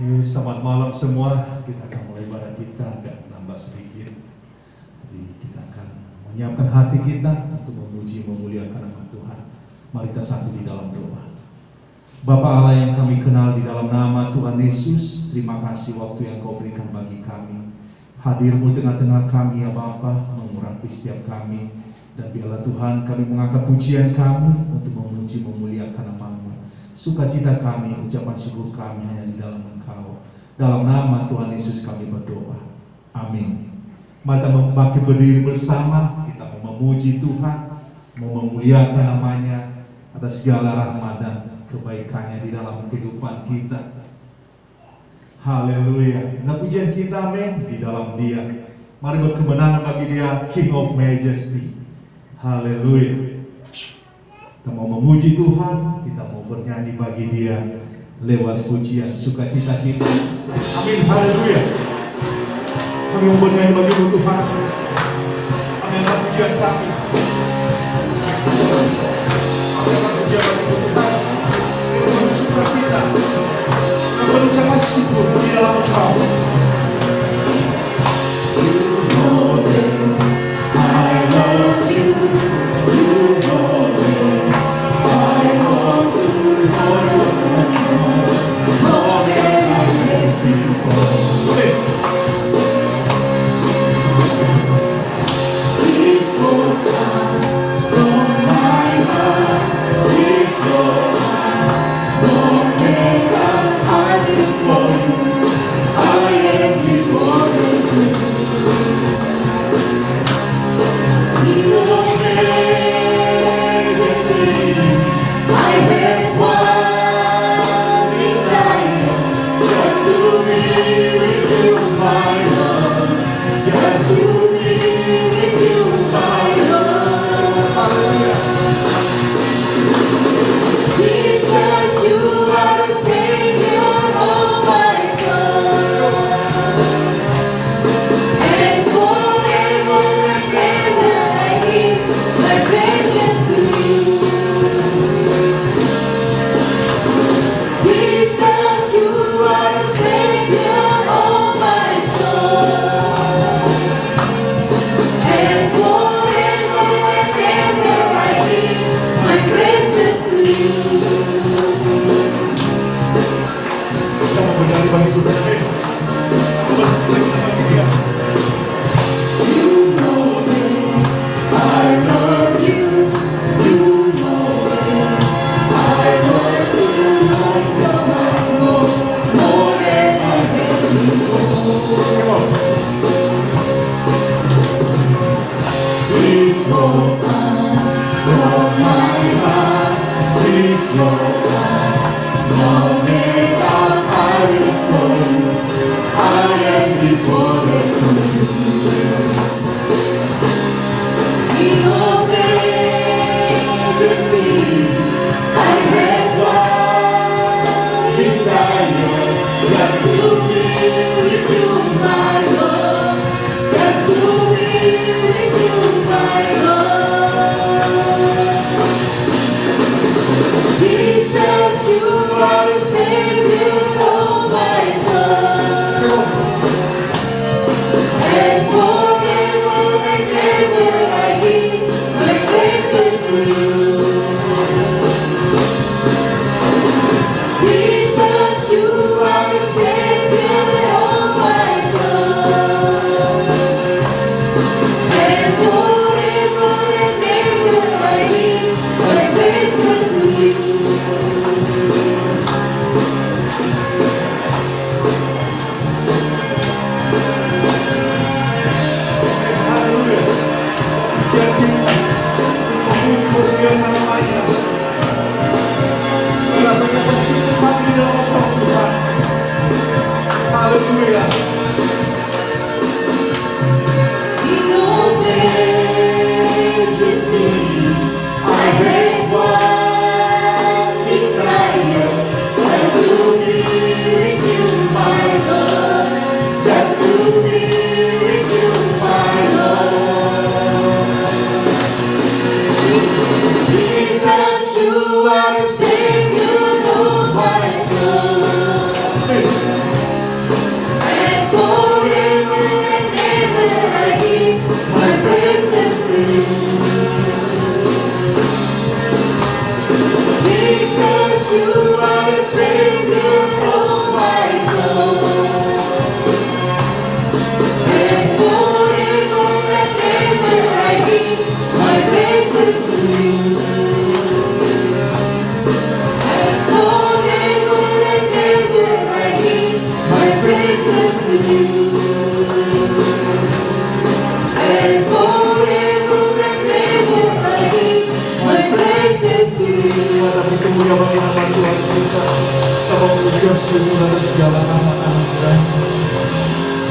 Oke, selamat malam semua. Kita akan mulai ibadah kita, agak nambah sedikit. Jadi kita akan menyiapkan hati kita untuk memuji, memuliakan nama Tuhan. Mari kita satu di dalam doa. Bapa Allah yang kami kenal, di dalam nama Tuhan Yesus, terima kasih waktu yang Kau berikan bagi kami. Hadir-Mu tengah-tengah kami ya Bapa, mengurapi setiap kami. Dan biarlah Tuhan kami mengangkat pujian kami untuk memuji, memuliakan nama-Mu. Sukacita kami, ucapan syukur kami hanya di dalam Engkau. Dalam nama Tuhan Yesus kami berdoa. Amin. Mari kita bangkit berdiri bersama. Kita mau memuji Tuhan, mau memuliakan namanya atas segala rahmat dan kebaikannya di dalam kehidupan kita. Haleluya. Nah, pujian kita, amin, di dalam Dia. Mari berkemenangan bagi Dia, King of Majesty. Haleluya. Kita mau memuji Tuhan, kita mau bernyanyi bagi Dia lewat pujian sukacita kita. Amin, haleluya. Kami mau bernyanyi bagi Tuhan. Amin, pujian kami. Amin, pujian bagi Tuhan. Dengan sukacita, dengan ucapan syukur di dalam Engkau. You know that I love you. You know that I want to know you more than I did before. Please flow down from my heart. Please flow down more than I did for you. I am devoted to you. I have one desire, just to be with you, my Lord. Just to be with you, my Lord. Jesus, you are the Savior of my soul. And forever and ever I give my praises to you. Jesus, you are the Savior of my soul. And forever and ever I give my praises to you. Kita mau bernyanyi bagi Tuhan. You know that I love you. You know that I want to know so much more than I had before. Please flow on from my heart. Please flow on more than I wish for you. I am devoted to you. King of Majesty, I have one desire, just to be with you, my Lord. Just to be with you, my Lord. Jesus, you are the Savior of my soul. And forever and ever I give my praises to you. Jesus, you are the Savior of my soul.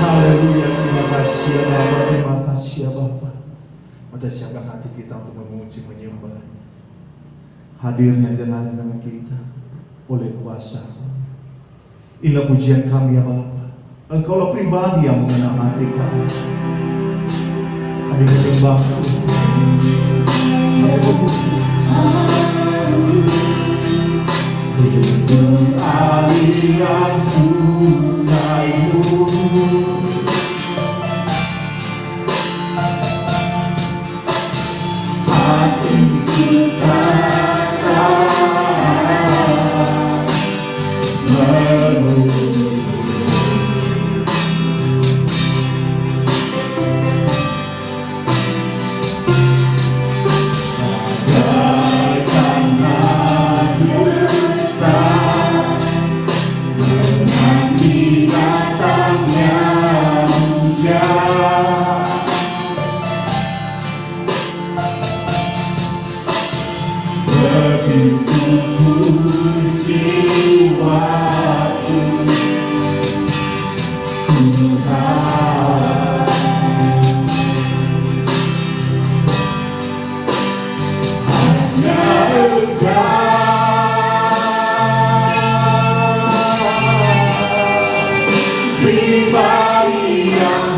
Haleluya, terima kasih ya Bapa, terima kasih ya Bapa. Mata siapkan hati kita untuk memuji menyembah hadirnya di tengah-tengah kita oleh kuasa. Inilah pujian kami ya Bapa. Engkaulah pribadi yang mengenal hati kami. Kami menyembah Tuhan. Kami memuji. Untuk aliran sungai-Mu, hati kita pribadi yang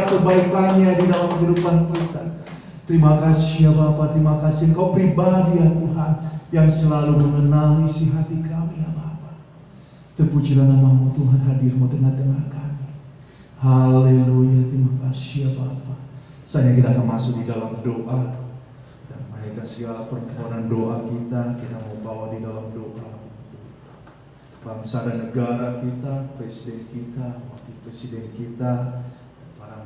Kebaikannya di dalam kehidupan kita. Terima kasih ya Bapa, terima kasih Engkau pribadi ya Tuhan yang selalu mengenali isi hati kami ya Bapa. Terpujilah nama-Mu Tuhan, hadir-Mu tengah-tengah kami. Haleluya, terima kasih ya Bapa. Saatnya kita akan masuk di dalam doa. Dan mereka segala permohonan doa kita mau bawa di dalam doa. Bangsa dan negara kita, presiden kita, wakil presiden kita,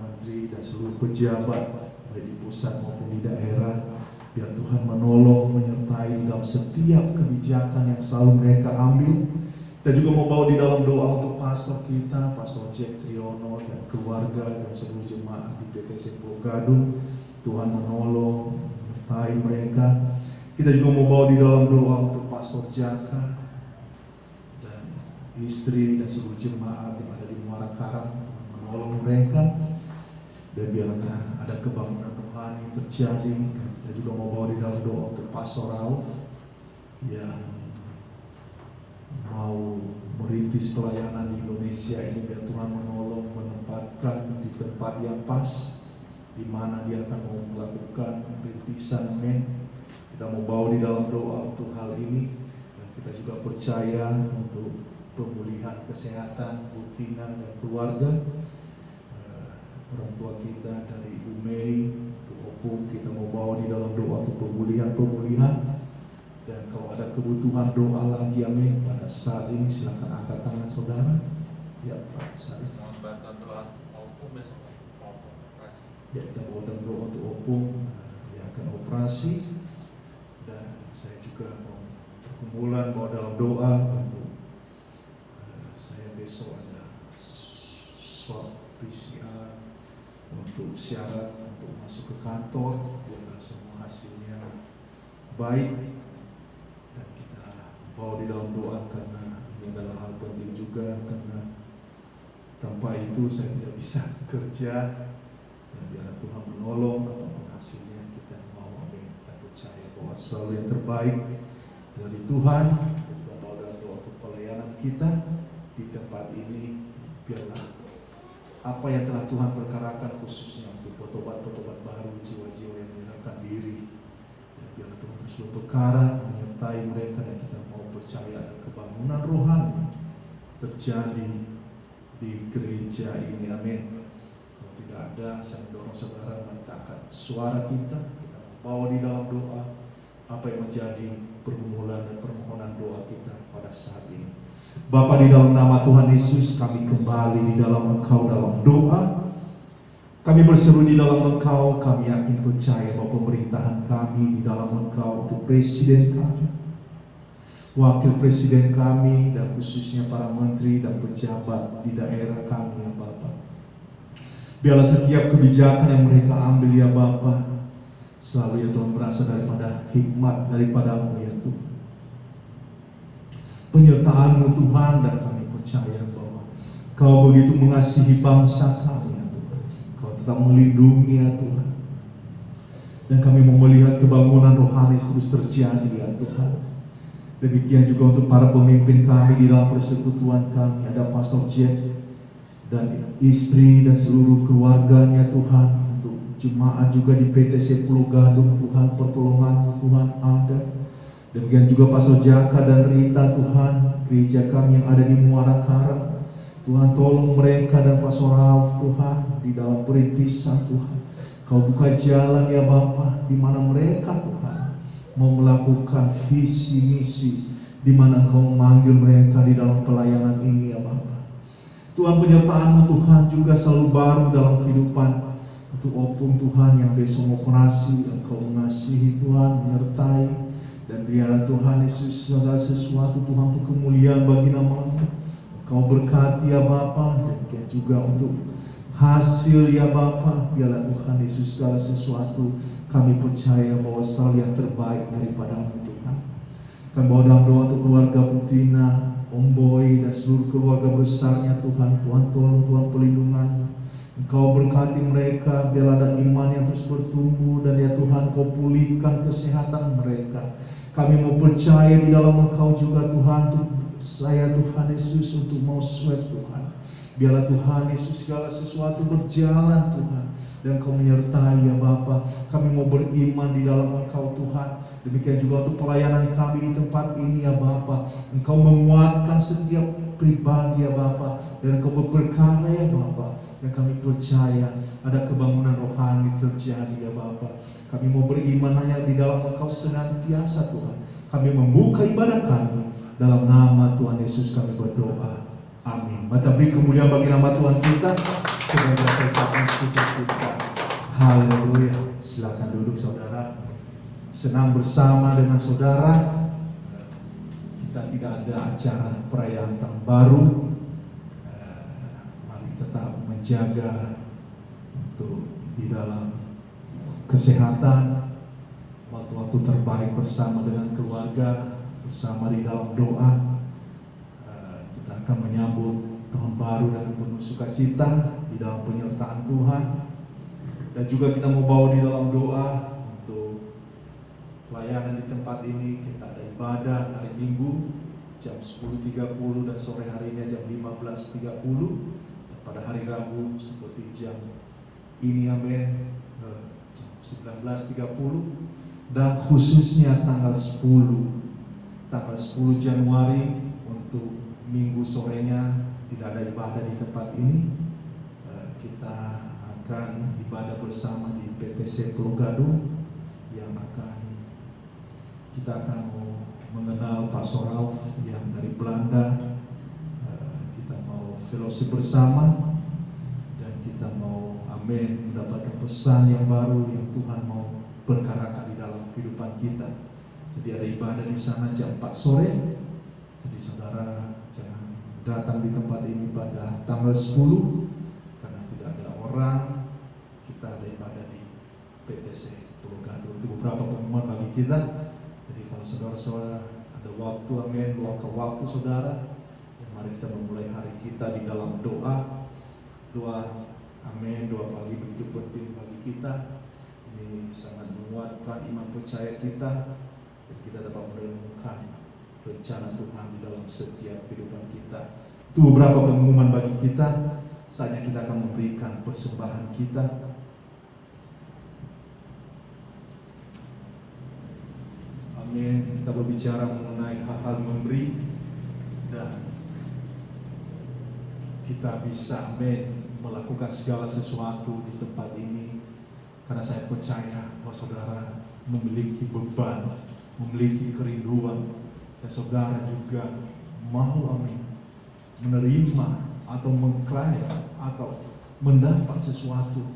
menteri dan seluruh pejabat baik di pusat maupun di daerah, biar Tuhan menolong, menyertai di dalam setiap kebijakan yang selalu mereka ambil. Dan juga mau bawa di dalam doa untuk pastor kita, Pastor Jack Triono dan keluarga dan seluruh jemaat di PTC Pulau Gadung. Tuhan menolong, menyertai mereka. Kita juga mau bawa di dalam doa untuk Pastor Jaka dan istri dan seluruh jemaat yang ada di Muara Karang, menolong mereka. Dan biarlah ada kebangunan rohani terjadi. Kita juga mau bawa di dalam doa untuk Pastor Rauf yang mau merintis pelayanan di Indonesia ini, biar Tuhan menolong, menempatkan di tempat yang pas, di mana dia akan mau melakukan rintisan Kita mau bawa di dalam doa untuk hal ini. Dan kita juga percaya untuk pemulihan kesehatan Butinan dan keluarga. Orang tua kita dari Ibu Mei, untuk Opung, kita mau bawa di dalam doa untuk pemulihan. Dan kalau ada kebutuhan doa lagi, amin, pada saat ini silakan angkat tangan saudara. Ya Pak, saya mohon bantuan doa Opung besok operasi. Ya, kita bawa dalam doa untuk Opung yang akan operasi. Dan saya juga mau pergumulan bawa dalam doa untuk saya besok ada swab PCR untuk syarat untuk masuk ke kantor, biarlah semua hasilnya baik. Dan kita bawa di dalam doa karena ini adalah hal penting juga, karena tanpa itu saya tidak bisa kerja. Dan biarlah Tuhan menolong, apapun hasilnya kita mau amin. Kita percaya bahwa selalu yang terbaik dari Tuhan. Kita bawa dalam doa untuk pelayanan kita di tempat ini, biarlah apa yang telah Tuhan perkarakan khususnya untuk potobat-potobat baru, jiwa-jiwa yang menyerahkan diri. Dan biarlah Tuhan terus berperkara, menyertai mereka, dan kita mau percaya ada kebangunan rohani terjadi di gereja ini. Amin. Kalau tidak ada, saya mendorong saudara mengangkat suara kita bawa di dalam doa apa yang menjadi pergumulan dan permohonan doa kita pada saat ini. Bapa, di dalam nama Tuhan Yesus, kami kembali di dalam Engkau dalam doa. Kami berseru di dalam Engkau, kami yakin percaya bahwa pemerintahan kami di dalam Engkau untuk presiden kami, wakil presiden kami, dan khususnya para menteri dan pejabat di daerah kami, ya Bapa. Biarlah setiap kebijakan yang mereka ambil, ya Bapa, selalu, ya Tuhan, berasal daripada hikmat daripada-Mu, ya Tuhan. Penyertaan-Mu, Tuhan, dan kami percaya bahwa Kau begitu mengasihi bangsa kami, ya Tuhan. Kau tetap melindungi, ya Tuhan. Dan kami mau melihat kebangunan rohani terus terjadi, ya Tuhan. Demikian juga untuk para pemimpin kami di dalam persekutuan kami. Ada Pastor Jack dan istri dan seluruh keluarganya, Tuhan. Jemaat juga di PTC Pulau Gadung, Tuhan, pertolongan Tuhan ada. Demikian juga Pastor Jaka dan Rita, Tuhan, gereja kami yang ada di Muara Karang. Tuhan, tolong mereka dan Pastor Rauf, Tuhan, di dalam perintisan, Tuhan. Kau buka jalan, ya Bapa, di mana mereka, Tuhan, mau melakukan visi misi, di mana Engkau memanggil mereka di dalam pelayanan ini, ya Bapa. Tuhan, penyertaan-Mu, Tuhan, juga selalu baru dalam kehidupan. Untuk opung, Tuhan, yang besok operasi, Engkau mengasihi, Tuhan, menyertai, dan biarlah Tuhan Yesus segala sesuatu, Tuhan, untuk kemuliaan bagi nama-Mu. Engkau berkati, ya Bapa, dan juga untuk hasil, ya Bapa, biarlah Tuhan Yesus segala sesuatu, kami percaya bahwa selalu yang terbaik daripada-Mu, Tuhan. Kami bawa dalam doa untuk keluarga Putina, Om Boy, dan seluruh keluarga besarnya, Tuhan. Tuhan, tolong, Tuhan, pelindungan-Mu. Engkau berkati mereka, biarlah ada iman yang terus bertumbuh, dan ya Tuhan, Kau pulihkan kesehatan mereka. Kami mau percaya di dalam Engkau juga, Tuhan, untuk saya, Tuhan Yesus, untuk mau swab, Tuhan. Biarlah Tuhan Yesus segala sesuatu berjalan, Tuhan, dan Kau menyertai, ya Bapa. Kami mau beriman di dalam Engkau, Tuhan. Demikian juga untuk pelayanan kami di tempat ini, ya Bapa. Engkau menguatkan setiap pribadi, ya Bapa, dan Engkau berperkara, ya Bapa. Dan kami percaya ada kebangunan rohani terjadi, ya Bapa. Kami mau beriman hanya di dalam Engkau senantiasa, Tuhan. Kami membuka ibadah kami dalam nama Tuhan Yesus kami berdoa. Amin. Mata beri kemuliaan bagi nama Tuhan kita. Sedang berkaitan syukur kita. Haleluya. Silakan duduk, saudara. Senang bersama dengan saudara. Kita tidak ada acara perayaan tahun baru. Tetap menjaga untuk di dalam kesehatan, waktu-waktu terbaik bersama dengan keluarga, bersama di dalam doa. Kita akan menyambut tahun baru dengan penuh sukacita di dalam penyertaan Tuhan, dan juga kita mau bawa di dalam doa untuk pelayanan di tempat ini. Kita ada ibadah hari Minggu jam 10.30 dan sore harinya jam 15.30. Pada hari Rabu seperti jam ini, amin, jam 19.30, dan khususnya tanggal 10 Januari untuk Minggu sorenya tidak ada ibadah di tempat ini. Kita akan ibadah bersama di PTC Pulau Gadung, yang kita akan mengenal Pastor Rauf yang dari Belanda. Fellowship bersama, dan kita mau, amin, mendapatkan pesan yang baru yang Tuhan mau berkarakan di dalam kehidupan kita. Jadi ada ibadah di sana jam 4 sore. Jadi saudara jangan datang di tempat ini pada tanggal 10 karena tidak ada orang. Kita ada ibadah di PTC Pulau Gadung. Itu beberapa pengumuman bagi kita. Jadi kalau saudara-saudara ada waktu, amin, luangkan waktu saudara. Mari kita memulai hari kita di dalam doa. Doa, amin, doa pagi begitu penting bagi kita. Ini sangat menguatkan iman percaya kita, dan kita dapat merenungkan rencana Tuhan di dalam setiap kehidupan kita. Itu beberapa pengumuman bagi kita. Saatnya kita akan memberikan persembahan kita. Amin. Kita berbicara mengenai hal-hal memberi, dan kita bisa melakukan segala sesuatu di tempat ini, karena saya percaya bahwa saudara memiliki beban, memiliki kerinduan, dan saudara juga mau menerima atau mengklaim atau mendapat sesuatu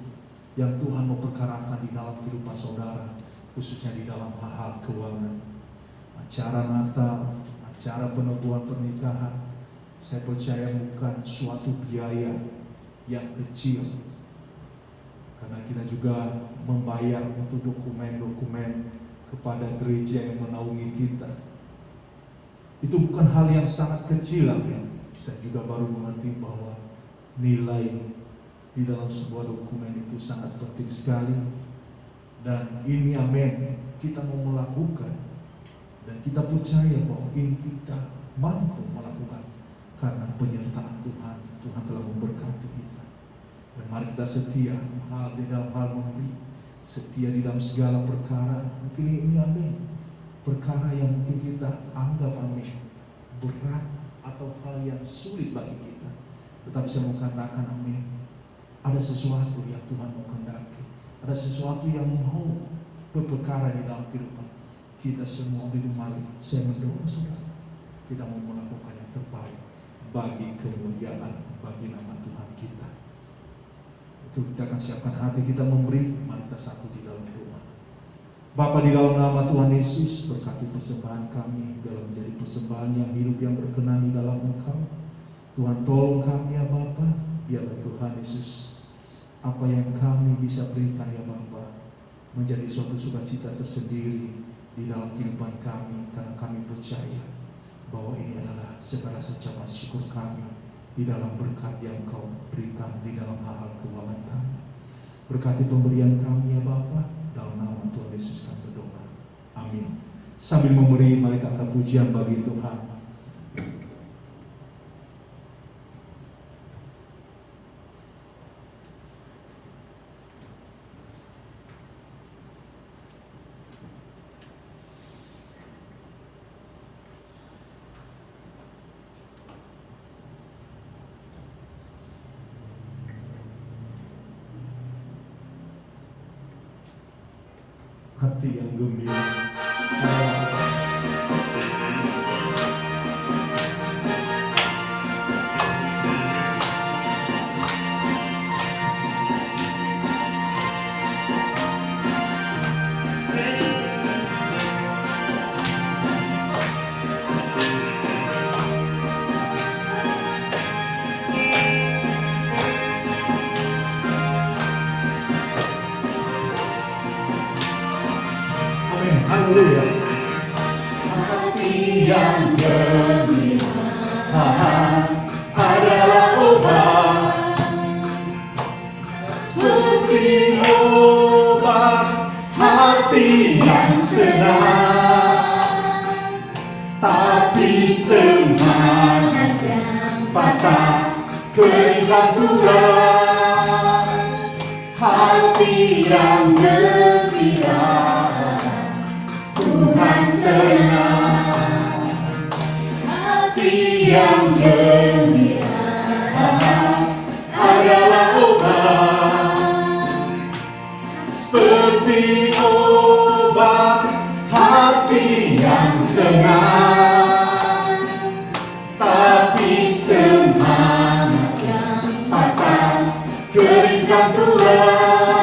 yang Tuhan mau perkarakan di dalam kehidupan saudara, khususnya di dalam hal-hal keuangan, acara Natal, acara penubuhan pernikahan. Saya percaya bukan suatu biaya yang kecil, karena kita juga membayar untuk dokumen-dokumen kepada gereja yang menaungi kita. Itu bukan hal yang sangat kecil. Saya juga baru mengerti bahwa nilai di dalam sebuah dokumen itu sangat penting sekali. Dan ini kita mau melakukan, dan kita percaya bahwa ini kita mampu melakukan karena penyertaan Tuhan. Tuhan telah memberkati kita. Dan mari kita setia di dalam hal memberi, setia di dalam segala perkara. Mungkin ini perkara yang mungkin kita anggap berat atau hal yang sulit bagi kita, tetapi saya mau katakan ada sesuatu yang Tuhan mau kehendaki, ada sesuatu yang mau berperkara di dalam kehidupan kita semua. Mari saya mendorong saudara, kita mau melakukan yang terbaik bagi kemuliaan, bagi nama Tuhan kita. Itu kita akan siapkan hati kita memberi. Mari kita satu di dalam doa. Bapa, di dalam nama Tuhan Yesus, berkati persembahan kami dalam menjadi persembahan yang hidup, yang berkenan di dalam Engkau. Tuhan, tolong kami ya Bapa, biarlah Tuhan Yesus, apa yang kami bisa berikan ya Bapa, menjadi suatu sukacita tersendiri di dalam kehidupan kami, karena kami percaya bahwa ini adalah segala ucapan syukur kami di dalam berkat yang Kau berikan di dalam hal-hal keuangan kami. Berkati pemberian kami ya Bapa, dalam nama Tuhan Yesus kami berdoa. Amin. Sambil memberi, mari kita angkat pujian bagi Tuhan. Hati yang gembira. Haleluya. Hati yang gembira adalah obat, seperti obat hati yang senang, tapi semangat yang patah keringkan Tuhan. Hati yang gembira Tuhan senang. Hati yang gembira adalah obat, seperti obat hati yang senang, tapi semangat yang patah keringkan Tuhan.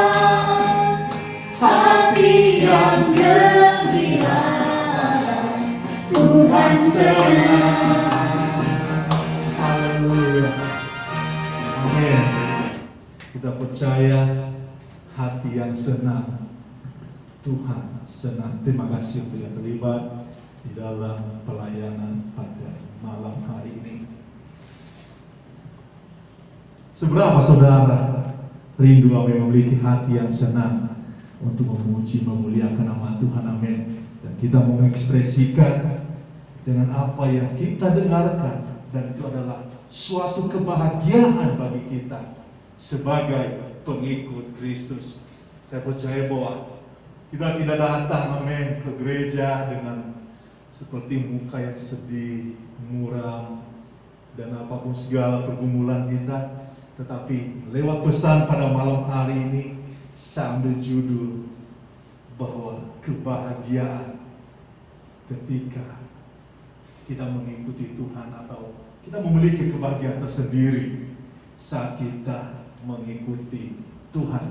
Hati yang gembira Tuhan senang. Haleluya. Amin. Kita percaya hati yang senang Tuhan senang. Terima kasih untuk yang terlibat di dalam pelayanan pada malam hari ini. Seberapa saudara rindu memiliki hati yang senang untuk memuji, memuliakan nama Tuhan, amin. Dan kita mengekspresikan dengan apa yang kita dengarkan, dan itu adalah suatu kebahagiaan bagi kita sebagai pengikut Kristus. Saya percaya bahwa kita tidak datang, amin, ke gereja dengan seperti muka yang sedih, muram, dan apapun segala pergumulan kita. Tetapi lewat pesan pada malam hari ini, saya ambil judul bahwa kebahagiaan ketika kita mengikuti Tuhan, atau kita memiliki kebahagiaan tersendiri saat kita mengikuti Tuhan.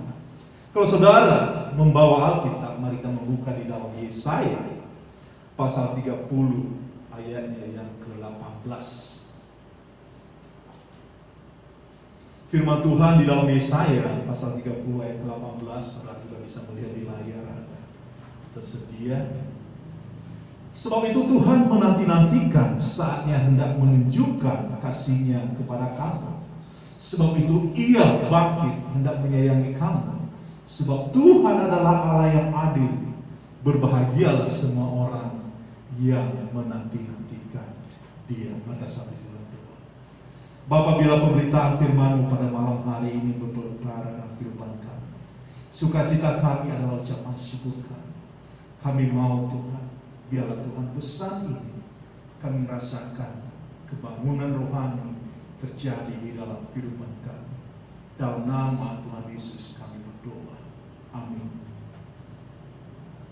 Kalau saudara membawa Alkitab, mari kita membuka di dalam Yesaya pasal 30 ayatnya yang ke-18. Firman Tuhan di dalam Yesaya pasal 30 ayat ke-18, saudara juga bisa melihat di layar tersedia. Sebab itu Tuhan menanti-nantikan saatnya hendak menunjukkan kasih-Nya kepada kamu. Sebab itu Ia bangkit hendak menyayangi kamu. Sebab Tuhan adalah Allah yang adil. Berbahagialah semua orang yang menanti-nantikan Dia. Mata sampai dalam doa. Bapa, bila pemberitaan firman-Mu pada malam hari ini berperkara dalam kehidupan kami, sukacita kami adalah ucapan syukur kami. Kami mau Tuhan, biarlah Tuhan pesan ini kami merasakan kebangunan rohani terjadi di dalam kehidupan kami. Dalam nama Tuhan Yesus kami berdoa. Amin.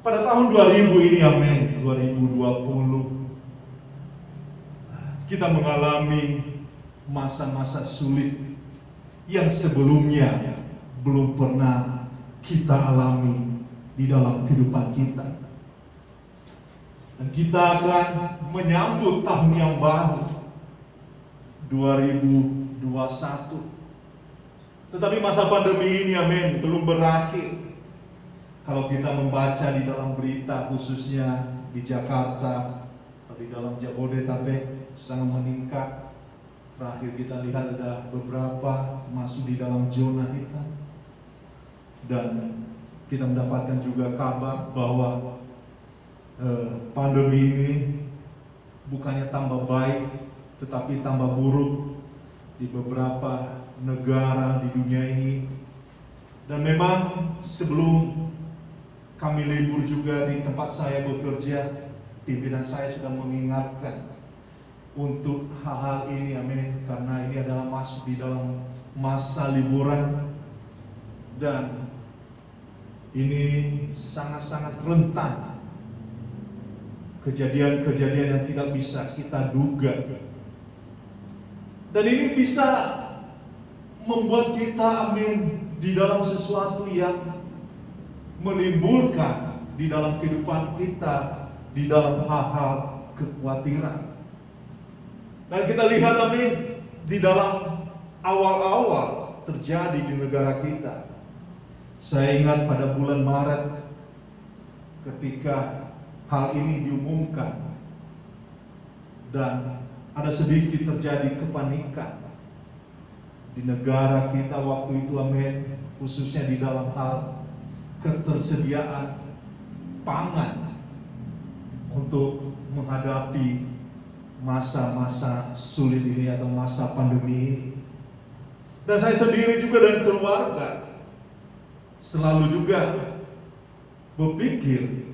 Pada tahun 2000 ini, amin, 2020, kita mengalami masa-masa sulit yang sebelumnya belum pernah kita alami di dalam kehidupan kita. Dan kita akan menyambut tahun yang baru 2021. Tetapi masa pandemi ini, amin, belum berakhir. Kalau kita membaca di dalam berita, khususnya di Jakarta atau di dalam Jabodetabek, sangat meningkat. Terakhir kita lihat ada beberapa masuk di dalam zona hitam. Dan kita mendapatkan juga kabar bahwa pandemi ini bukannya tambah baik, tetapi tambah buruk di beberapa negara di dunia ini. Dan memang sebelum kami libur juga di tempat saya bekerja, pimpinan saya sudah mengingatkan untuk hal-hal ini, amin, karena ini adalah masuk di dalam masa liburan dan ini sangat-sangat rentan kejadian-kejadian yang tidak bisa kita duga. Dan ini bisa membuat kita, amin, di dalam sesuatu yang menimbulkan di dalam kehidupan kita, di dalam hal-hal kekhawatiran. Dan kita lihat, amin, di dalam awal-awal terjadi di negara kita. Saya ingat pada bulan Maret ketika hal ini diumumkan dan ada sedikit terjadi kepanikan di negara kita waktu itu, amin, khususnya di dalam hal ketersediaan pangan untuk menghadapi masa-masa sulit ini atau masa pandemi ini. Dan saya sendiri juga dan keluarga selalu juga berpikir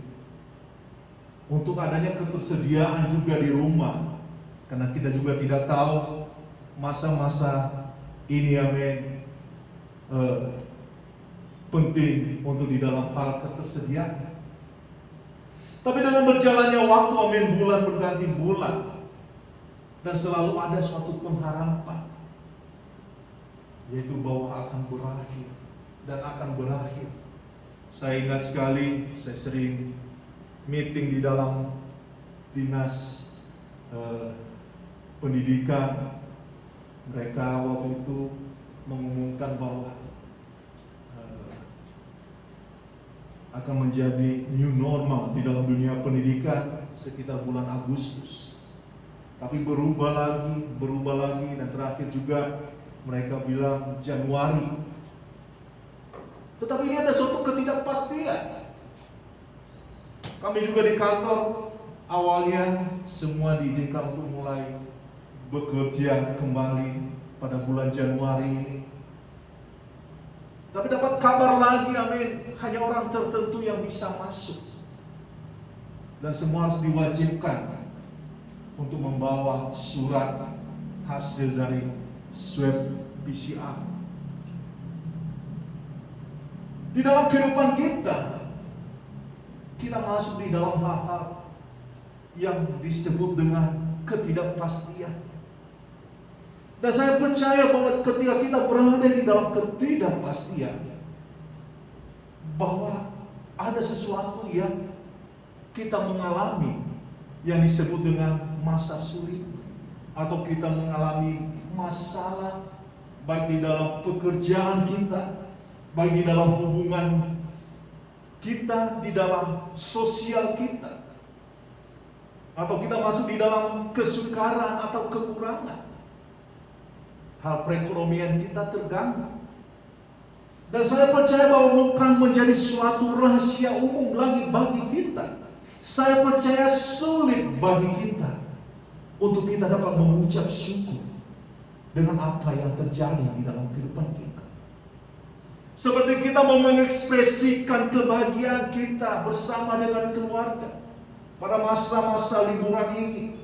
untuk adanya ketersediaan juga di rumah, karena kita juga tidak tahu masa-masa ini, amin, penting untuk di dalam hal ketersediaan. Tapi dengan berjalannya waktu, amin, bulan berganti bulan, dan selalu ada suatu pengharapan, yaitu bahwa akan berakhir dan akan berakhir. Saya ingat sekali, saya sering meeting di dalam dinas pendidikan. Mereka waktu itu mengumumkan bahwa akan menjadi new normal di dalam dunia pendidikan sekitar bulan Agustus. Tapi berubah lagi, dan terakhir juga mereka bilang Januari. Tetapi ini ada suatu ketidakpastian. Kami juga di kantor awalnya semua diizinkan untuk mulai bekerja kembali pada bulan Januari ini. Tapi dapat kabar lagi, amin, hanya orang tertentu yang bisa masuk. Dan semua harus diwajibkan untuk membawa surat hasil dari swab PCR. Di dalam kehidupan kita masuk di dalam hal-hal yang disebut dengan ketidakpastian. Dan saya percaya bahwa ketika kita berada di dalam ketidakpastian, bahwa ada sesuatu yang kita mengalami yang disebut dengan masa sulit, atau kita mengalami masalah baik di dalam pekerjaan kita, baik di dalam hubungan kita, di dalam sosial kita, atau kita masuk di dalam kesukaran atau kekurangan. Hal perekonomian kita terganggu. Dan saya percaya bahwa bukan menjadi suatu rahasia umum lagi bagi kita. Saya percaya sulit bagi kita untuk kita dapat mengucap syukur dengan apa yang terjadi di dalam kehidupan kita. Seperti kita mau mengekspresikan kebahagiaan kita bersama dengan keluarga pada masa-masa liburan ini.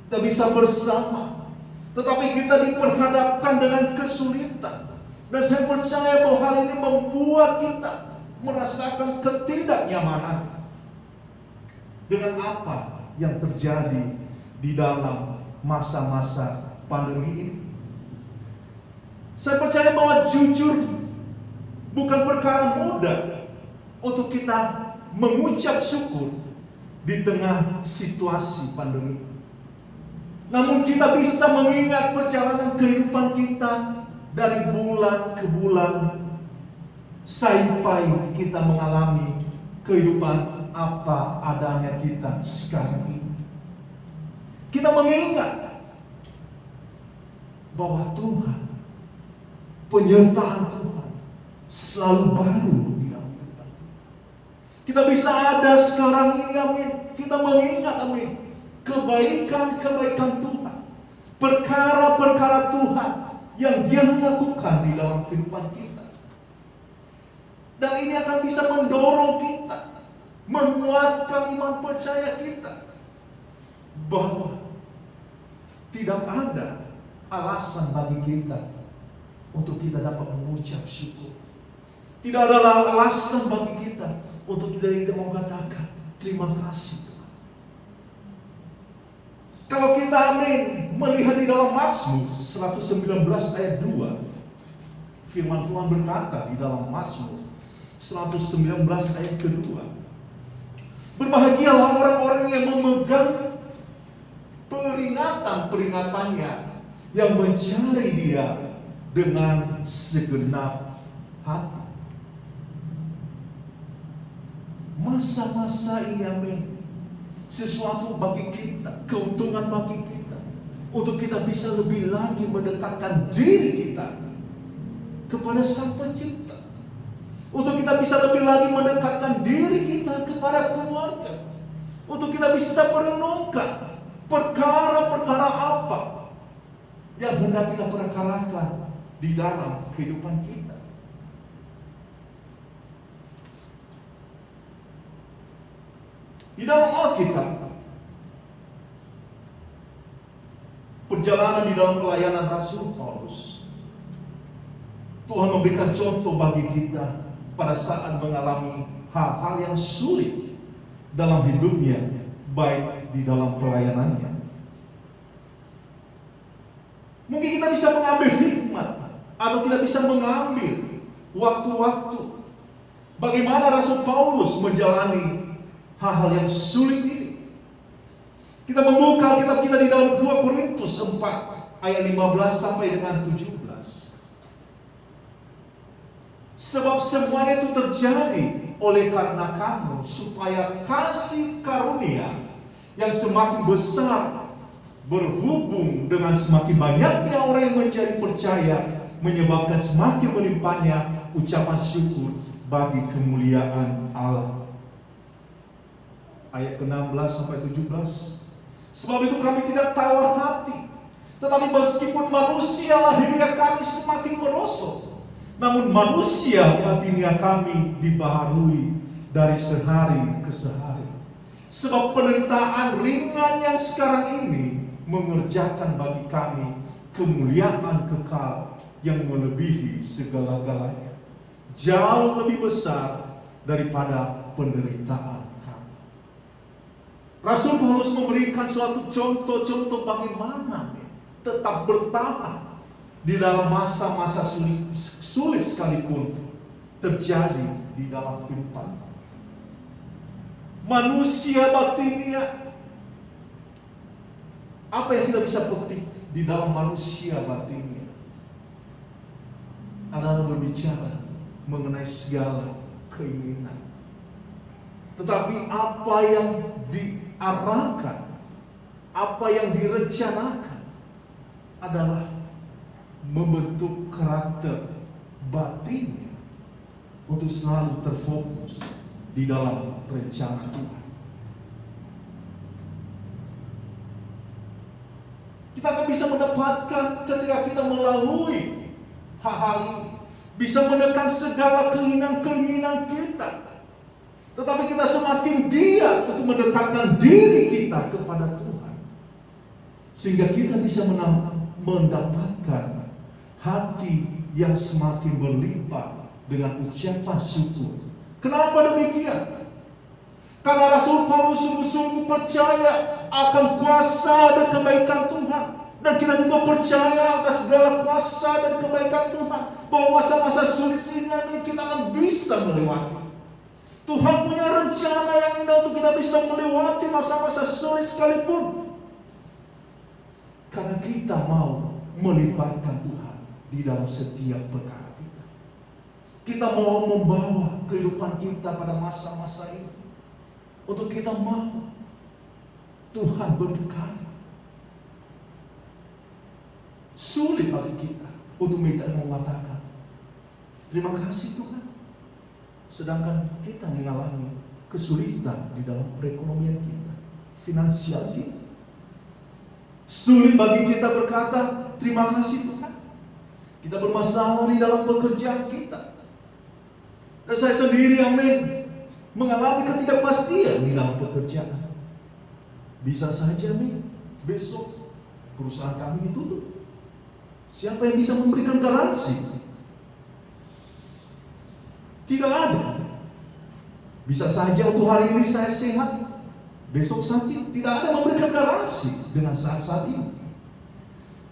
Kita bisa bersama, tetapi kita diperhadapkan dengan kesulitan. Dan saya percaya bahwa hal ini membuat kita merasakan ketidaknyamanan dengan apa yang terjadi di dalam masa-masa pandemi ini. Saya percaya bahwa jujur bukan perkara mudah untuk kita mengucap syukur di tengah situasi pandemi. Namun kita bisa mengingat perjalanan kehidupan kita dari bulan ke bulan sampai kita mengalami kehidupan apa adanya kita sekarang ini. Kita mengingat bahwa Tuhan, penyertaan Tuhan selalu baru di dalam kehidupan kita. Kita bisa ada sekarang ini, amin. Kita mengingat, amin, kebaikan-kebaikan Tuhan, perkara-perkara Tuhan yang Dia lakukan di dalam kehidupan kita. Dan ini akan bisa mendorong kita, menguatkan iman percaya kita, bahwa tidak ada alasan bagi kita untuk kita dapat mengucap syukur. Tidak ada alasan bagi kita untuk kita mau katakan terima kasih. Kalau kita, amin, melihat di dalam Mazmur 119 ayat 2, firman Tuhan berkata di dalam Mazmur 119 ayat kedua, berbahagialah orang-orang yang memegang peringatan-peringatannya, yang mencari Dia dengan segenap hati. Masa-masa ini, amin, sesuatu bagi kita, keuntungan bagi kita, untuk kita bisa lebih lagi mendekatkan diri kita kepada Sang Pencipta, untuk kita bisa lebih lagi mendekatkan diri kita kepada keluarga, untuk kita bisa merenungkan perkara-perkara apa yang hendak kita perkarakan di dalam kehidupan kita. Di dalam Alkitab, perjalanan di dalam pelayanan Rasul Paulus, Tuhan memberikan contoh bagi kita pada saat mengalami hal-hal yang sulit dalam hidupnya, baik di dalam pelayanannya. Mungkin kita bisa mengambil hikmat, atau kita bisa mengambil waktu-waktu bagaimana Rasul Paulus menjalani hal-hal yang sulit ini. Kita membuka kitab kita di dalam 2 Korintus 4 ayat 15 sampai dengan 17. Sebab semuanya itu terjadi oleh karena kamu, supaya kasih karunia yang semakin besar berhubung dengan semakin banyaknya orang yang menjadi percaya, menyebabkan semakin melimpahnya ucapan syukur bagi kemuliaan Allah. Ayat ke-16 sampai 17. Sebab itu kami tidak tawar hati, tetapi meskipun manusia lahirnya kami semakin merosot, namun manusia batinnya kami dibaharui dari sehari ke sehari. Sebab penderitaan ringan yang sekarang ini mengerjakan bagi kami kemuliaan kekal yang melebihi segala-galanya, jauh lebih besar daripada penderitaan kami. Rasul Paulus memberikan suatu contoh-contoh bagaimana tetap bertahan di dalam masa-masa sulit sekalipun terjadi di dalam kehidupan manusia batinia. Apa yang kita bisa petik di dalam manusia batinia adalah berbicara mengenai segala keinginan. Tetapi apa yang diarahkan, apa yang direncanakan adalah membentuk karakter batinnya untuk selalu terfokus di dalam rencana Tuhan. Kita akan bisa mendapatkan ketika kita melalui hal-hal ini, bisa menekan segala keinginan-keinginan kita. Tetapi kita semakin giat untuk mendekatkan diri kita kepada Tuhan, sehingga kita bisa mendapatkan hati yang semakin berlimpah dengan ucapan syukur. Kenapa demikian? Karena Rasul Paulus sungguh-sungguh percaya akan kuasa dan kebaikan Tuhan. Dan kita juga percaya akan segala kuasa dan kebaikan Tuhan, bahwa masa-masa sulit ini kita akan bisa melewati. Tuhan punya rencana yang indah untuk kita bisa melewati masa-masa sulit sekalipun, karena kita mau melibatkan Tuhan di dalam setiap perkara kita. Kita mau membawa kehidupan kita pada masa-masa ini, untuk kita mau Tuhan berbicara. Sulit bagi kita untuk mengatakan terima kasih Tuhan, sedangkan kita mengalami kesulitan di dalam perekonomian kita, finansial kita. Sulit bagi kita berkata terima kasih Tuhan. Kita bermasalah di dalam pekerjaan kita. Dan saya sendiri, amin, mengalami ketidakpastian di dalam pekerjaan. Bisa saja, amin, besok perusahaan kami ditutup. Siapa yang bisa memberikan garansi? Tidak ada. Bisa saja untuk hari ini saya sehat, besok sakit. Tidak ada yang memberikan garansi dengan saat-saat ini.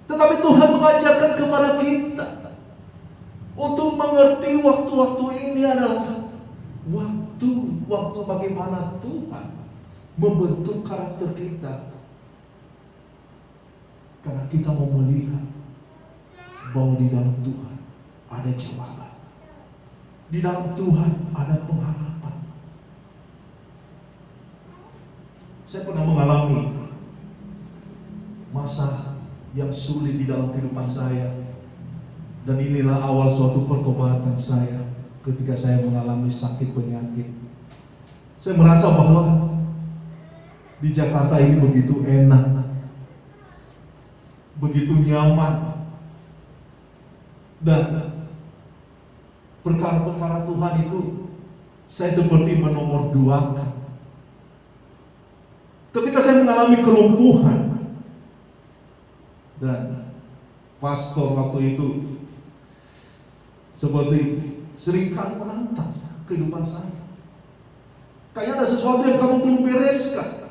Tetapi Tuhan mengajarkan kepada kita untuk mengerti waktu-waktu ini adalah waktu bagaimana Tuhan membentuk karakter kita. Karena kita mau melihat bahwa di dalam Tuhan ada jawaban. Di dalam Tuhan ada pengharapan. Saya pernah mengalami masa yang sulit di dalam kehidupan saya. Dan inilah awal suatu pertobatan saya ketika saya mengalami sakit penyakit. Saya merasa bahwa di Jakarta ini begitu enak, begitu nyaman, dan perkara-perkara Tuhan itu saya seperti menomorduakan. Ketika saya mengalami kelumpuhan, dan pastor waktu itu seperti seringkali menantang kehidupan saya. Kayaknya ada sesuatu yang kamu belum bereskan.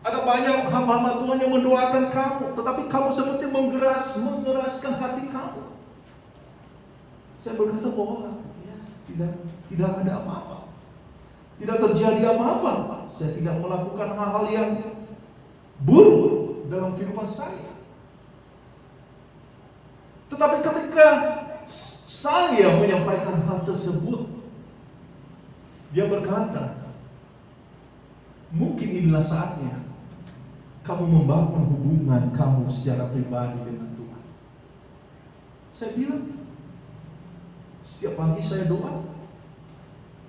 Ada banyak hamba-hamba Tuhan yang mendoakan kamu, tetapi kamu seperti mengeraskan hati kamu. Saya berkata bahwa tidak ada apa-apa, tidak terjadi apa-apa. Saya tidak melakukan hal-hal yang buruk dalam kehidupan saya. Tetapi ketika saya menyampaikan hal tersebut, dia berkata, mungkin inilah saatnya kamu membangun hubungan kamu secara pribadi dengan Tuhan. Saya bilang, setiap pagi saya doa,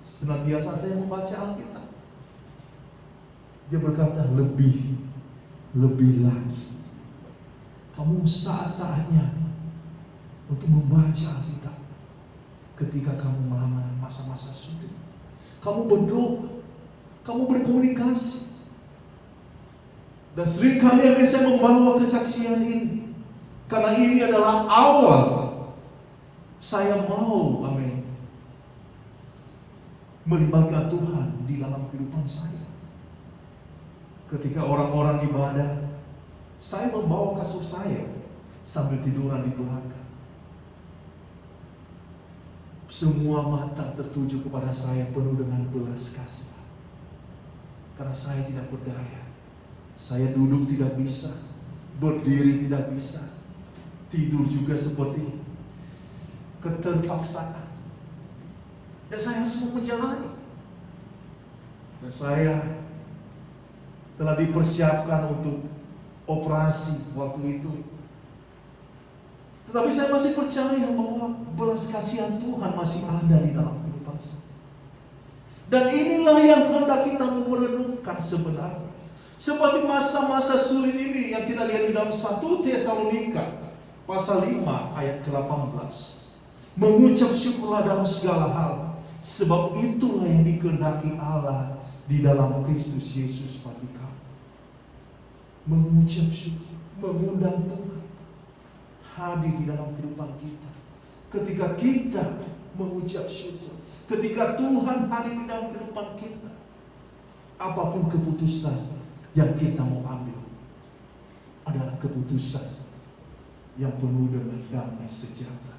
senantiasa saya membaca Alkitab. Dia berkata, lebih lagi, kamu saat-saatnya untuk membaca Alkitab ketika kamu mengalami masa-masa sulit. Kamu berdoa, kamu berkomunikasi. Dan seringkali saya membawa kesaksian ini Karena ini adalah awal saya mau, amin, melibatkan Tuhan di dalam kehidupan saya. Ketika orang-orang ibadah, saya membawa kasur saya sambil tiduran di belakang. Semua mata tertuju kepada saya penuh dengan belas kasihan. Karena saya tidak berdaya. Saya duduk tidak bisa, berdiri tidak bisa, tidur juga seperti keterpaksaan. Dan saya harus menjalani. Dan saya telah dipersiapkan untuk operasi waktu itu. Tetapi saya masih percaya bahwa belas kasihan Tuhan masih ada di dalam kehidupan saya. Dan inilah yang hendak kita merenungkan sebenarnya. Seperti masa-masa sulit ini yang kita lihat di dalam 1 Tesalonika pasal 5 ayat ke-18. Mengucap syukurlah dalam segala hal, sebab itulah yang dikehendaki Allah di dalam Kristus Yesus bagi kamu. Mengucap syukur, mengundang Tuhan hadir di dalam kehidupan kita. Ketika kita mengucap syukur, ketika Tuhan hadir di dalam kehidupan kita, apapun keputusan yang kita mau ambil adalah keputusan yang penuh dengan damai sejahtera.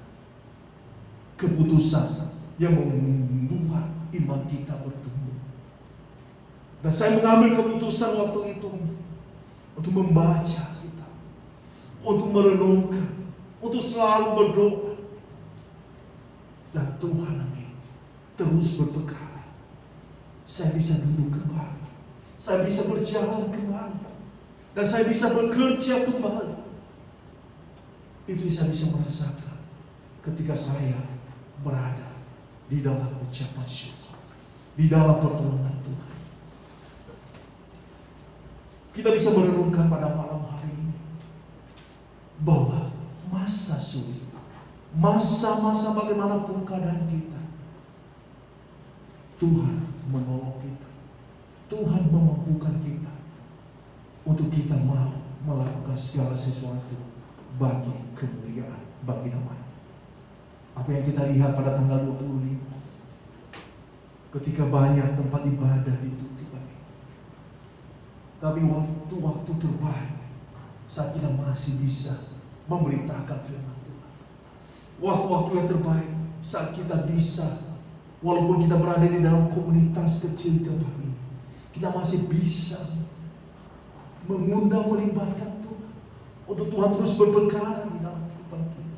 Keputusan yang membuat iman kita bertumbuh. Dan saya mengambil keputusan waktu itu untuk membaca kitab, untuk merenungkan, untuk selalu berdoa. Dan Tuhan, amin, terus berperkara. Saya bisa duduk kembali, saya bisa berjalan kembali, dan saya bisa bekerja kembali. Itu saya bisa merasakan ketika saya berada di dalam ucapan syukur, di dalam pertolongan Tuhan. Kita bisa merenungkan pada malam hari ini bahwa masa sulit, masa-masa bagaimanapun keadaan kita, Tuhan menolong kita, Tuhan memampukan kita untuk kita mau melakukan segala sesuatu bagi kemuliaan, bagi nama-Nya. Apa yang kita lihat pada tanggal 25, ketika banyak tempat ibadah ditutup, tapi waktu-waktu terbaik saat kita masih bisa memberitakan firman Tuhan. Waktu-waktu yang terbaik saat kita bisa, walaupun kita berada di dalam komunitas kecil tempat ini, kita masih bisa mengundang, melibatkan Tuhan, untuk Tuhan terus berperkara di dalam kehidupan kita.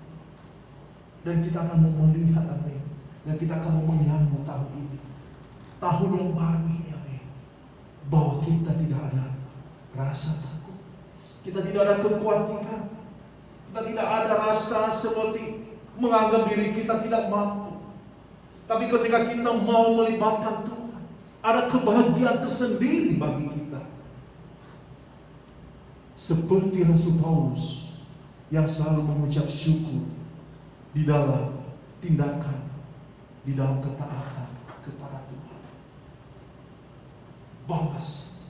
Dan kita akan melihat, amin, dan kita akan menyambut tahun ini, tahun yang baru ini, amin, bahwa kita tidak ada rasa takut, kita tidak ada kekhawatiran, kita tidak ada rasa seperti menganggap diri kita tidak mampu. Tapi ketika kita mau melibatkan Tuhan, ada kebahagiaan tersendiri bagi kita. Seperti Rasul Paulus yang selalu mengucap syukur di dalam tindakan, di dalam ketaatan kepada Tuhan, bahwa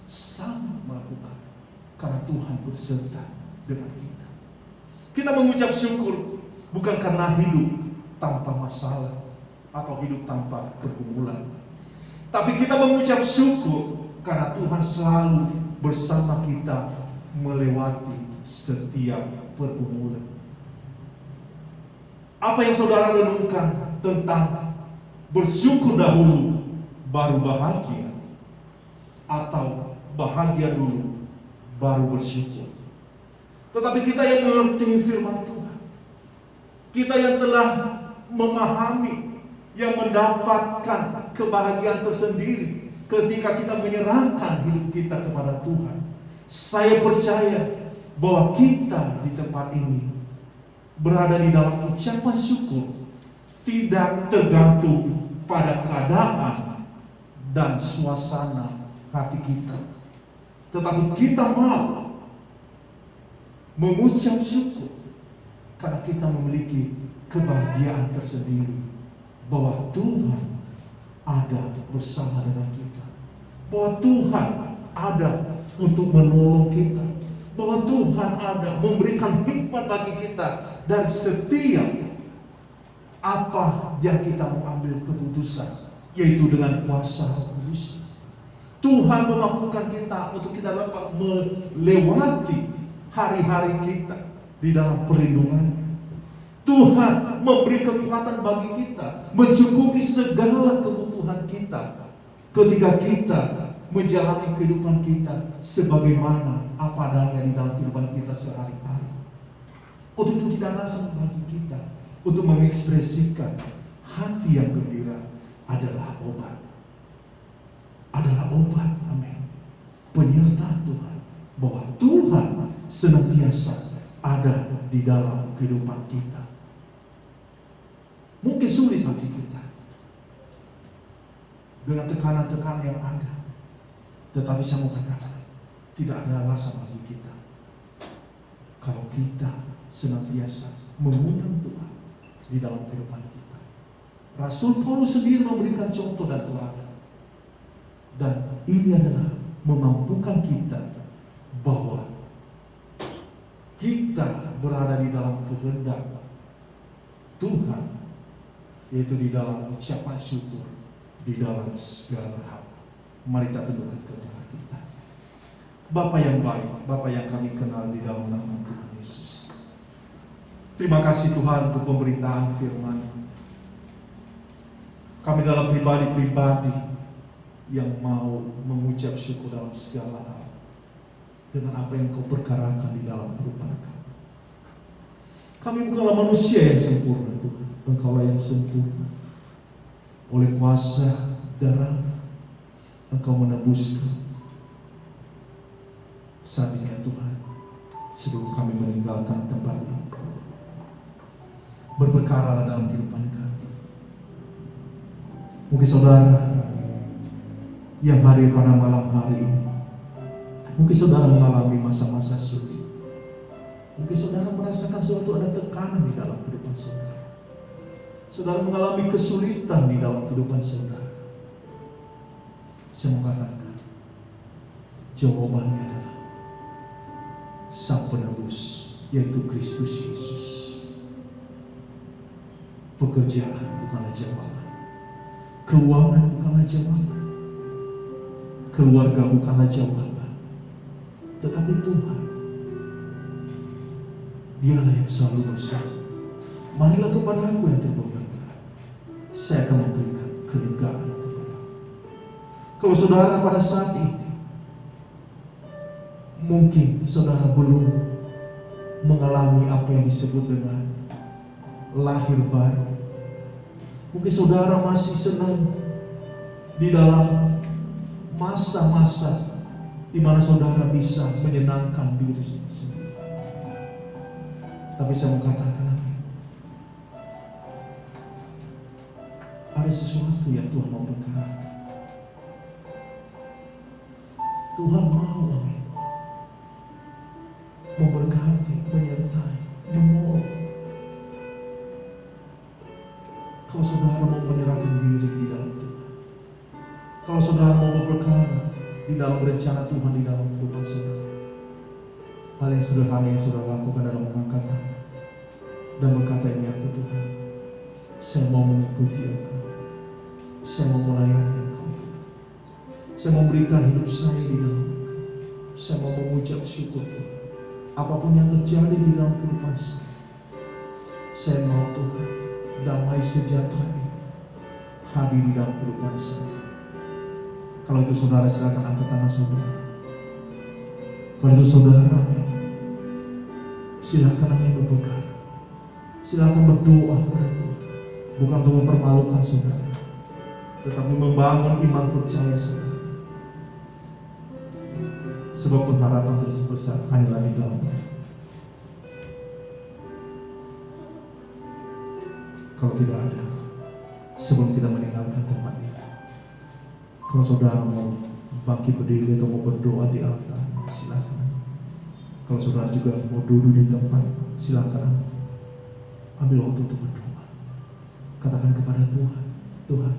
sangat melakukan karena Tuhan berserta dengan kita. Kita mengucap syukur bukan karena hidup tanpa masalah atau hidup tanpa pergumulan, tapi kita mengucap syukur karena Tuhan selalu bersama kita melewati setiap pergumulan. Apa yang saudara renungkan tentang bersyukur dahulu baru bahagia, atau bahagia dulu baru bersyukur? Tetapi kita yang mengerti firman Tuhan, kita yang telah memahami, yang mendapatkan kebahagiaan tersendiri ketika kita menyerahkan hidup kita kepada Tuhan, saya percaya bahwa kita di tempat ini berada di dalam ucapan syukur, tidak tergantung pada keadaan dan suasana hati kita, tetapi kita mau mengucap syukur karena kita memiliki kebahagiaan tersendiri bahwa Tuhan ada bersama dengan kita, bahwa Tuhan ada untuk menolong kita, bahwa Tuhan ada memberikan hikmat bagi kita dari setiap apa yang kita mau ambil keputusan, yaitu dengan kuasa Roh Kudus. Tuhan memampukan kita untuk kita dapat melewati hari-hari kita di dalam perlindungan. Tuhan memberi kekuatan bagi kita mencukupi segala kebutuhan kita ketika kita menjalani kehidupan kita sebagaimana apa adanya di dalam kehidupan kita sehari-hari. Untuk itu tidak asing bagi kita untuk mengekspresikan hati yang gembira adalah obat. Adalah obat, amin. Penyertaan Tuhan, bahwa Tuhan senantiasa ada di dalam kehidupan kita. Mungkin sulit bagi kita dengan tekanan-tekanan yang ada, tetapi saya mau katakan tidak ada alasan bagi kita kalau kita senantiasa mengundang Tuhan di dalam kehidupan kita. Rasul Paulus sendiri memberikan contoh dan teladan, dan ini adalah memampukan kita bahwa kita berada di dalam kehendak Tuhan, yaitu di dalam ucapan syukur di dalam segala hal. Mari kita tundukkan kepada kita. Bapa yang baik, Bapa yang kami kenal di dalam nama Tuhan Yesus, terima kasih Tuhan untuk pemberitaan firman. Kami dalam pribadi-pribadi yang mau mengucap syukur dalam segala hal dengan apa yang Kau perkarakan di dalam kehidupan kami. Kami bukanlah manusia yang sempurna, Tuhan. Engkaulah yang sempurna. Oleh kuasa darah Engkau menebus saat ini, Tuhan, sebelum kami meninggalkan tempat ini. Berperkara dalam kehidupan kami. Mungkin saudara yang hadir pada malam hari ini, mungkin saudara mengalami masa-masa sulit. Mungkin saudara merasakan suatu ada tekanan di dalam kehidupan saudara. Saudara mengalami kesulitan di dalam kehidupan saudara. Saya mau katakan, jawabannya adalah Sang Penebus, yaitu Kristus Yesus. Pekerjaan bukanlah jawaban, keuangan bukanlah jawaban, keluarga bukanlah jawaban, tetapi Tuhan, Dialah yang selalu bersama. Marilah kepada Aku yang terbeban berat, saya akan memberikan kelegaan kepada-Mu. Kalau saudara pada saat ini mungkin saudara belum mengalami apa yang disebut dengan lahir baru, mungkin saudara masih senang di dalam masa-masa di mana saudara bisa menyenangkan diri sendiri. Tapi saya mau katakan, ada sesuatu yang Tuhan mau perkarakan. Tuhan mau, amin, memberkati, menyertai, menolong. Kalau saudara mau menyerahkan diri di dalam Tuhan, kalau saudara mau berperkara di dalam rencana Tuhan di dalam kehidupan saudara, hal yang sederhana yang saudara lakukan dalam mengangkat tangan dan berkata, ini aku Tuhan, saya mau mengikuti Engkau, saya mau melayani Engkau, saya mau memberikan hidup saya di dalam Engkau, saya mau mengucap syukur Tuhan. Apapun yang terjadi di dalam kehidupan saya mau Tuhan, damai sejahtera ini hadir di dalam kehidupan saya. Kalau itu saudara, silakan angkat tangan saudara. Kalau itu saudara, silakan amin berpegang. Silakan berdoa kepada Tuhan, bukan untuk mempermalukan saudara, tetapi membangun iman percaya saudara. Sebab pengharapan tersebut hanyalah di dalam-Nya. Kalau tidak ada, sebelum kita meninggalkan tempat ini, kalau saudara mau bangkit berdiri atau mau berdoa di altar, silakan. Kalau saudara juga mau duduk di tempat, silakan. Ambil waktu untuk berdoa. Katakan kepada Tuhan, Tuhan,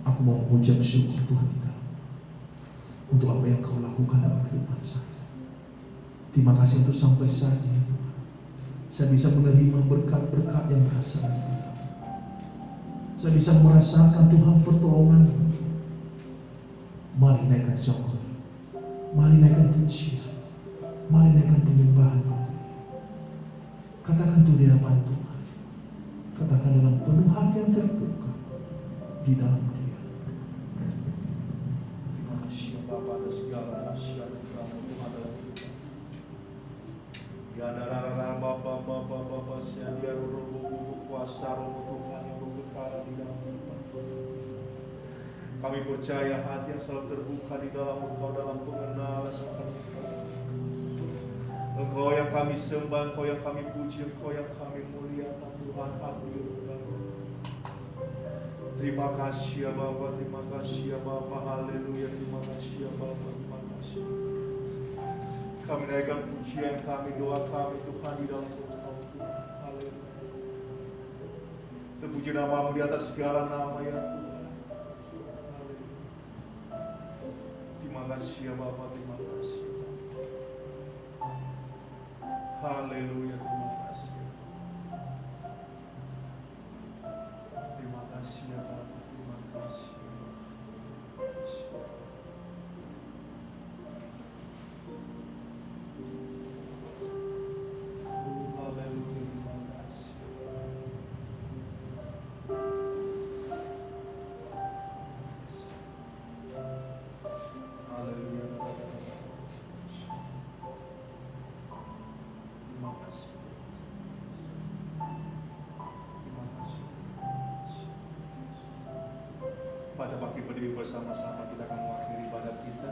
aku mau mengucap syukur Tuhan di dalam untuk apa yang Kau lakukan dalam kehidupan saya. Terima kasih untuk sampai saat ini saya bisa menerima berkat-berkat yang berasal dari Tuhan. Saya bisa merasakan Tuhan pertolongan. Mari naikkan syukur, mari naikkan pujian, mari naikkan penyembahan. Katakan itu di hadapan Tuhan. Katakan dengan penuh hati yang terbuka di dalam Dia. Terima kasih Bapa atas segala dahsyat Kamu Tuhan dalam kita. Ya darah Bapa dia roh kuasa roh Tuhan yang berbicara di dalam kita. Kami percaya hati yang selalu terbuka di dalam Engkau dalam pengenalan akan Engkau. Engkau yang kami sembah, Engkau yang kami puji, Engkau yang kami muliakan Tuhan. Terima kasih ya Bapa, terima kasih ya Bapa, haleluya, terima kasih ya Bapa, terima kasih. Kami naikkan pujian kami, doa kami Tuhan di dalam Engkau Tuhan, haleluya. Terpuji nama-Mu di atas segala nama ya Tuhan. Terima kasih ya Bapa, terima kasih. Haleluya, terima kasih. Terima kasih ya Bapa, terima kasih. Haleluya, terima kasih. Haleluya. Terima kasih. Terima kasih. Pada pagi berdiri bersama-sama kita akan mengakhiri ibadat kita.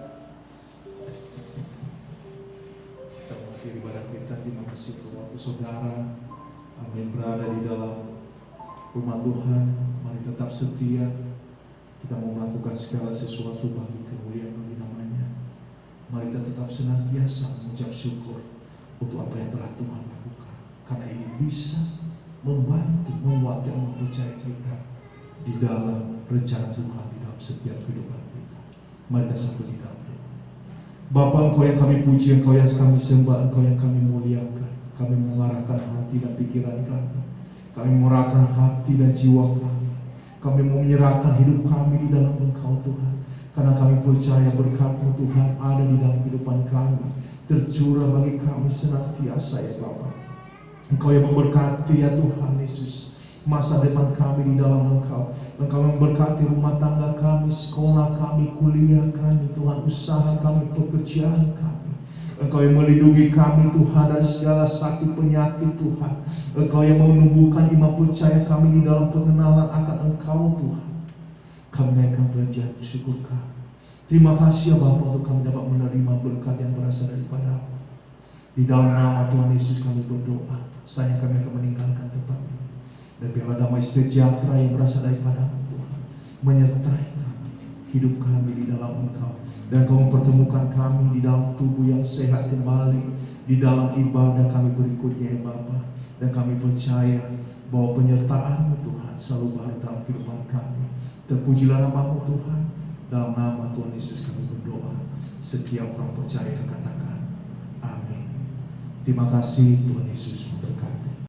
Kita mengakhiri ibadat kita. Terima kasih untuk waktu saudara yang berada di dalam rumah Tuhan. Mari tetap setia. Kita mau melakukan segala sesuatu bagi kemuliaan bagi namanya. Mari kita tetap senantiasa mengucap syukur untuk apa yang telah Tuhan lakukan. Karena ini bisa membantu, menguatkan, mempercayai kita di dalam rencana Tuhan di dalam setiap kehidupan kita. Mari kita satu di dalam doa. Bapa, Engkau yang kami puji, Engkau yang kami sembah, Engkau yang kami muliakan. Kami mengarahkan hati dan pikiran kami. Kami mengarahkan hati dan jiwa kami. Kami mau menyerahkan hidup kami di dalam Engkau Tuhan. Karena kami percaya berkat-Mu Tuhan ada di dalam kehidupan kami. Tercurah bagi kami senantiasa ya Bapa. Engkau yang memberkati ya Tuhan Yesus masa depan kami di dalam Engkau. Engkau memberkati rumah tangga kami, sekolah kami, kuliah kami, Tuhan, usaha kami, pekerjaan kami. Engkau yang melindungi kami Tuhan dari segala sakit penyakit Tuhan. Engkau yang menumbuhkan iman percaya kami di dalam pengenalan akan Engkau Tuhan. Kami naikkan pujian syukur kami. Terima kasih ya Bapa untuk kami dapat menerima berkat yang berasal daripada-Mu. Di dalam nama Tuhan Yesus kami berdoa. Sayang kami akan meninggalkan tempat ini. Dan biarlah damai sejahtera yang berasal daripada-Mu Tuhan menyertai kami, hidup kami di dalam Engkau. Dan Kau mempertemukan kami di dalam tubuh yang sehat kembali, di dalam ibadah kami berikutnya ya Bapa. Dan kami percaya bahwa penyertaan-Mu Tuhan selalu baru dalam kehidupan kami. Terpujilah nama-Mu Tuhan. Dalam nama Tuhan Yesus kami berdoa. Setiap orang percaya katakan amin. Terima kasih Tuhan Yesus.